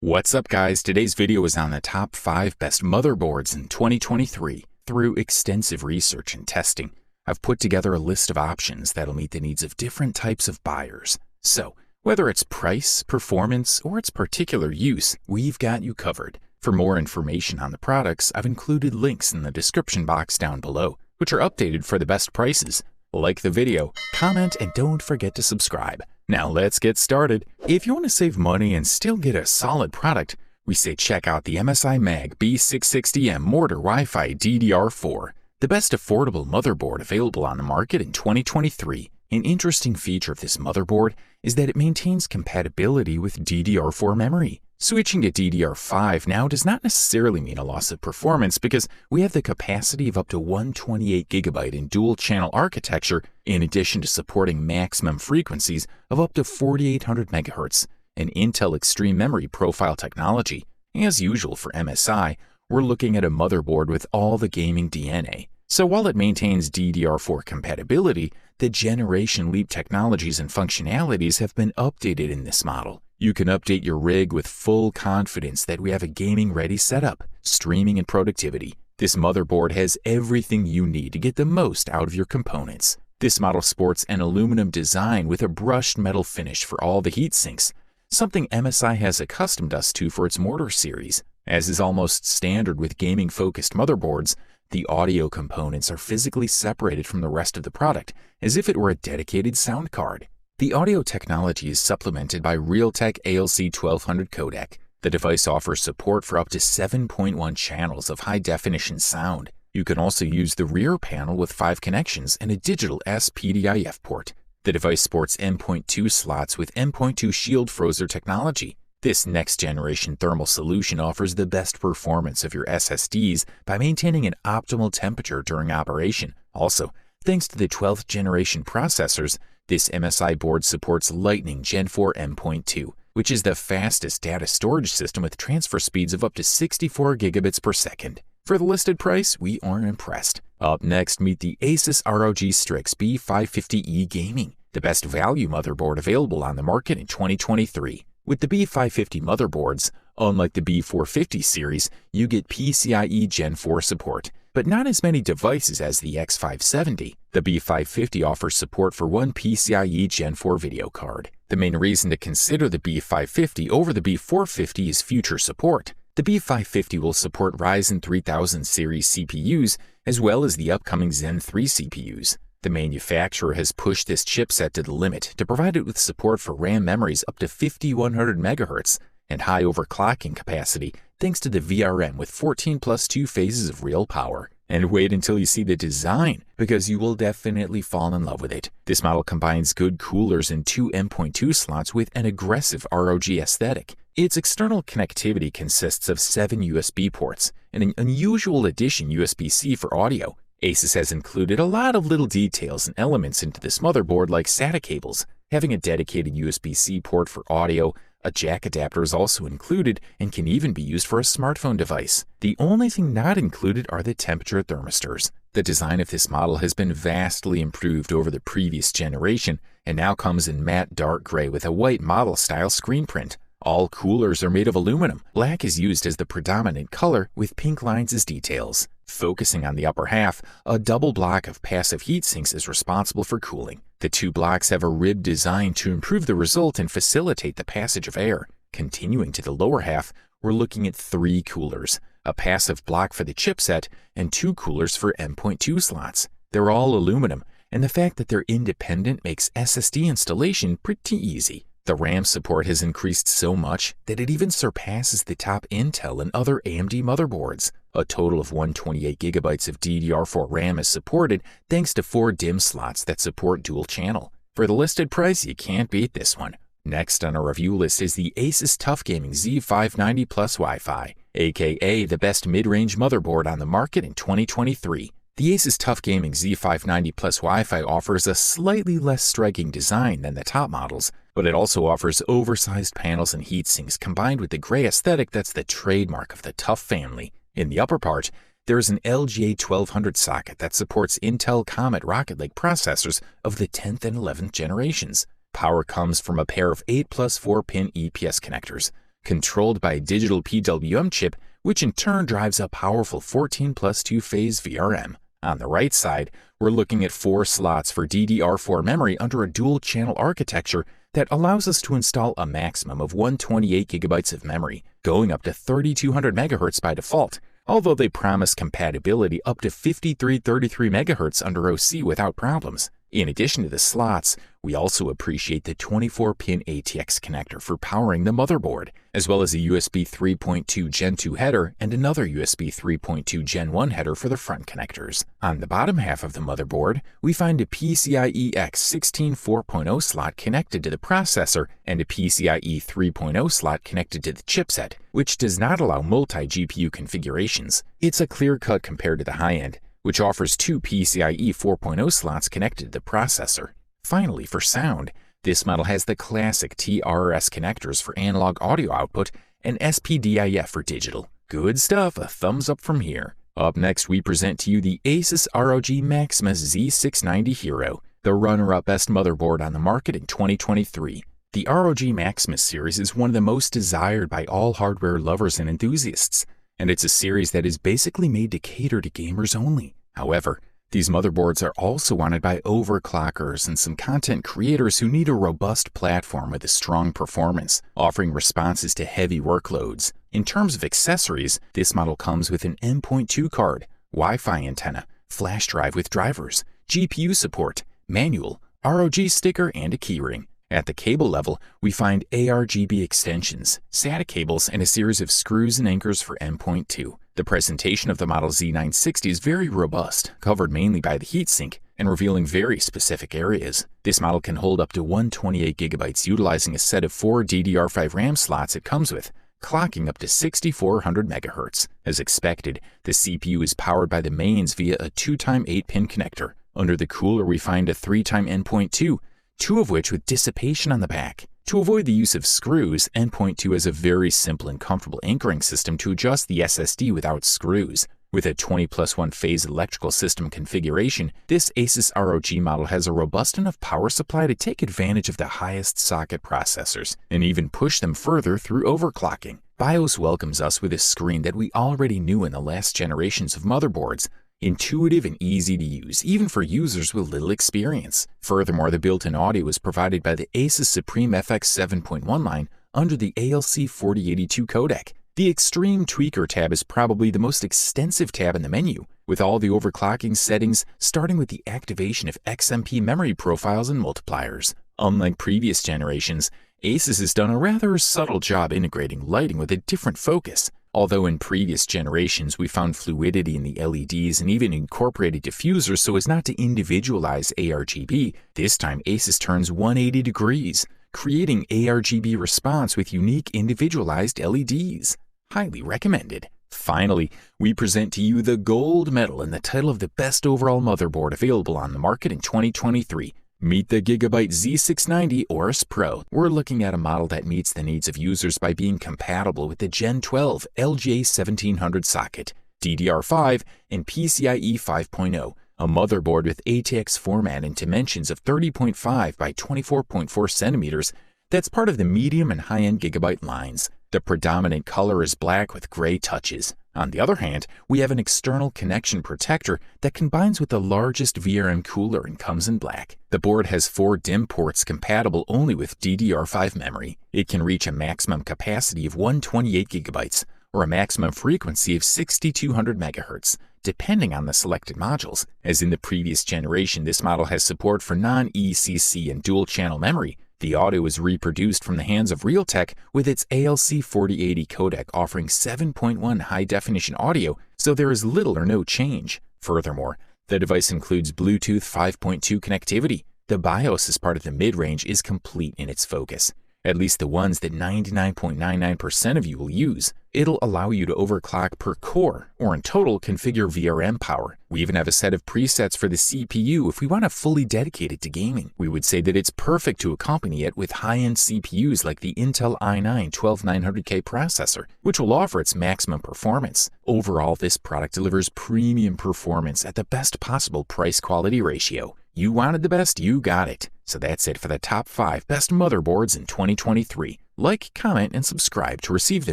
What's up guys, today's video is on the top 5 best motherboards in 2023. Through extensive research and testing, I've put together a list of options that'll meet the needs of different types of buyers. So, whether it's price, performance, or its particular use, we've got you covered. For more information on the products, I've included links in the description box down below, which are updated for the best prices. Like the video, comment, and don't forget to subscribe. Now let's get started. If you want to save money and still get a solid product, we say check out the MSI Mag B660M Mortar Wi-Fi DDR4, the best affordable motherboard available on the market in 2023. An interesting feature of this motherboard is that it maintains compatibility with DDR4 memory. Switching to DDR5 now does not necessarily mean a loss of performance because we have the capacity of up to 128 GB in dual-channel architecture in addition to supporting maximum frequencies of up to 4800 MHz and Intel Extreme Memory Profile technology. As usual for MSI, we're looking at a motherboard with all the gaming DNA. So while it maintains DDR4 compatibility, the generation leap technologies and functionalities have been updated in this model. You can update your rig with full confidence that we have a gaming-ready setup, streaming and productivity. This motherboard has everything you need to get the most out of your components. This model sports an aluminum design with a brushed metal finish for all the heat sinks, something MSI has accustomed us to for its Mortar series. As is almost standard with gaming-focused motherboards, the audio components are physically separated from the rest of the product, as if it were a dedicated sound card. The audio technology is supplemented by Realtek ALC 1200 codec. The device offers support for up to 7.1 channels of high-definition sound. You can also use the rear panel with 5 connections and a digital SPDIF port. The device sports M.2 slots with M.2 Shield Frozer technology. This next-generation thermal solution offers the best performance of your SSDs by maintaining an optimal temperature during operation. Also, thanks to the 12th generation processors, this MSI board supports Lightning Gen 4 M.2, which is the fastest data storage system with transfer speeds of up to 64 gigabits per second. For the listed price, we are impressed. Up next, meet the Asus ROG Strix B550E Gaming, the best value motherboard available on the market in 2023. With the B550 motherboards, unlike the B450 series, you get PCIe Gen 4 support, but not as many devices as the X570. The B550 offers support for one PCIe Gen 4 video card. The main reason to consider the B550 over the B450 is future support. The B550 will support Ryzen 3000 series CPUs as well as the upcoming Zen 3 CPUs. The manufacturer has pushed this chipset to the limit to provide it with support for RAM memories up to 5100 MHz and high overclocking capacity thanks to the VRM with 14 plus 2 phases of real power. And wait until you see the design, because you will definitely fall in love with it. This model combines good coolers and 2 M.2 slots with an aggressive ROG aesthetic. Its external connectivity consists of 7 USB ports and an unusual addition USB-C for audio. Asus has included a lot of little details and elements into this motherboard like SATA cables. Having a dedicated USB-C port for audio, a jack adapter is also included and can even be used for a smartphone device. The only thing not included are the temperature thermistors. The design of this model has been vastly improved over the previous generation and now comes in matte dark gray with a white model style screen print. All coolers are made of aluminum. Black is used as the predominant color with pink lines as details. Focusing on the upper half, a double block of passive heat sinks is responsible for cooling. The 2 blocks have a ribbed design to improve the result and facilitate the passage of air. Continuing to the lower half, we're looking at 3 coolers, a passive block for the chipset, and 2 coolers for M.2 slots. They're all aluminum, and the fact that they're independent makes SSD installation pretty easy. The RAM support has increased so much that it even surpasses the top Intel and other AMD motherboards. A total of 128 GB of DDR4 RAM is supported thanks to 4 DIMM slots that support dual channel. For the listed price, you can't beat this one. Next on our review list is the Asus TUF Gaming Z690 Plus Wi-Fi, aka the best mid-range motherboard on the market in 2023. The Asus TUF Gaming Z690 Plus Wi-Fi offers a slightly less striking design than the top models, but it also offers oversized panels and heatsinks combined with the gray aesthetic that's the trademark of the TUF family. In the upper part, there is an LGA 1200 socket that supports Intel Comet Rocket Lake processors of the 10th and 11th generations. Power comes from a pair of 8 plus 4 pin EPS connectors, controlled by a digital PWM chip, which in turn drives a powerful 14+2-phase VRM. On the right side, we're looking at 4 slots for DDR4 memory under a dual-channel architecture that allows us to install a maximum of 128 GB of memory, going up to 3200 MHz by default, although they promise compatibility up to 5333 MHz under OC without problems. In addition to the slots, we also appreciate the 24-pin ATX connector for powering the motherboard, as well as a USB 3.2 Gen 2 header and another USB 3.2 Gen 1 header for the front connectors. On the bottom half of the motherboard, we find a PCIe X 16 4.0 slot connected to the processor and a PCIe 3.0 slot connected to the chipset, which does not allow multi-GPU configurations. It's a clear cut compared to the high-end, which offers 2 PCIe 4.0 slots connected to the processor. Finally, for sound, this model has the classic TRS connectors for analog audio output and SPDIF for digital. Good stuff, a thumbs up from here. Up next, we present to you the Asus ROG Maximus Z690 Hero, the runner-up best motherboard on the market in 2023. The ROG Maximus series is one of the most desired by all hardware lovers and enthusiasts, and it's a series that is basically made to cater to gamers only. However, these motherboards are also wanted by overclockers and some content creators who need a robust platform with a strong performance, offering responses to heavy workloads. In terms of accessories, this model comes with an M.2 card, Wi-Fi antenna, flash drive with drivers, GPU support, manual, ROG sticker, and a keyring. At the cable level, we find ARGB extensions, SATA cables, and a series of screws and anchors for M.2. The presentation of the Model Z960 is very robust, covered mainly by the heatsink and revealing very specific areas. This model can hold up to 128 GB utilizing a set of 4 DDR5 RAM slots it comes with, clocking up to 6400 MHz. As expected, the CPU is powered by the mains via a 2x 8-pin connector. Under the cooler, we find a 3x N.2, 2 of which with dissipation on the back. To avoid the use of screws, N.2 has a very simple and comfortable anchoring system to adjust the SSD without screws. With a 20+1 phase electrical system configuration, this Asus ROG model has a robust enough power supply to take advantage of the highest socket processors and even push them further through overclocking. BIOS welcomes us with a screen that we already knew in the last generations of motherboards. Intuitive and easy to use, even for users with little experience. Furthermore, the built-in audio is provided by the Asus Supreme FX 7.1 line under the ALC 4082 codec. The Extreme Tweaker tab is probably the most extensive tab in the menu, with all the overclocking settings starting with the activation of XMP memory profiles and multipliers. Unlike previous generations, Asus has done a rather subtle job integrating lighting with a different focus. Although in previous generations we found fluidity in the LEDs and even incorporated diffusers so as not to individualize ARGB, this time Asus turns 180 degrees, creating ARGB response with unique individualized LEDs. Highly recommended. Finally, we present to you the gold medal and the title of the best overall motherboard available on the market in 2023. Meet the Gigabyte Z690 Aorus Pro. We're looking at a model that meets the needs of users by being compatible with the Gen 12 LGA 1700 socket, DDR5, and PCIe 5.0, a motherboard with ATX format and dimensions of 30.5 by 24.4 centimeters that's part of the medium and high-end Gigabyte lines. The predominant color is black with gray touches. On the other hand, we have an external connection protector that combines with the largest VRM cooler and comes in black. The board has 4 DIMM ports compatible only with DDR5 memory. It can reach a maximum capacity of 128 GB or a maximum frequency of 6200 MHz, depending on the selected modules. As in the previous generation, this model has support for non-ECC and dual-channel memory. The audio is reproduced from the hands of Realtek with its ALC 4080 codec offering 7.1 high-definition audio, so there is little or no change. Furthermore, the device includes Bluetooth 5.2 connectivity. The BIOS as part of the mid-range is complete in its focus, at least the ones that 99.99% of you will use. It'll allow you to overclock per core, or in total, configure VRM power. We even have a set of presets for the CPU if we want to fully dedicate it to gaming. We would say that it's perfect to accompany it with high-end CPUs like the Intel i9 12900K processor, which will offer its maximum performance. Overall, this product delivers premium performance at the best possible price-quality ratio. You wanted the best, you got it. So that's it for the top 5 best motherboards in 2023. Like, comment, and subscribe to receive the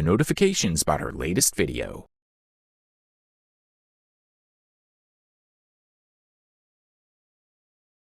notifications about our latest video.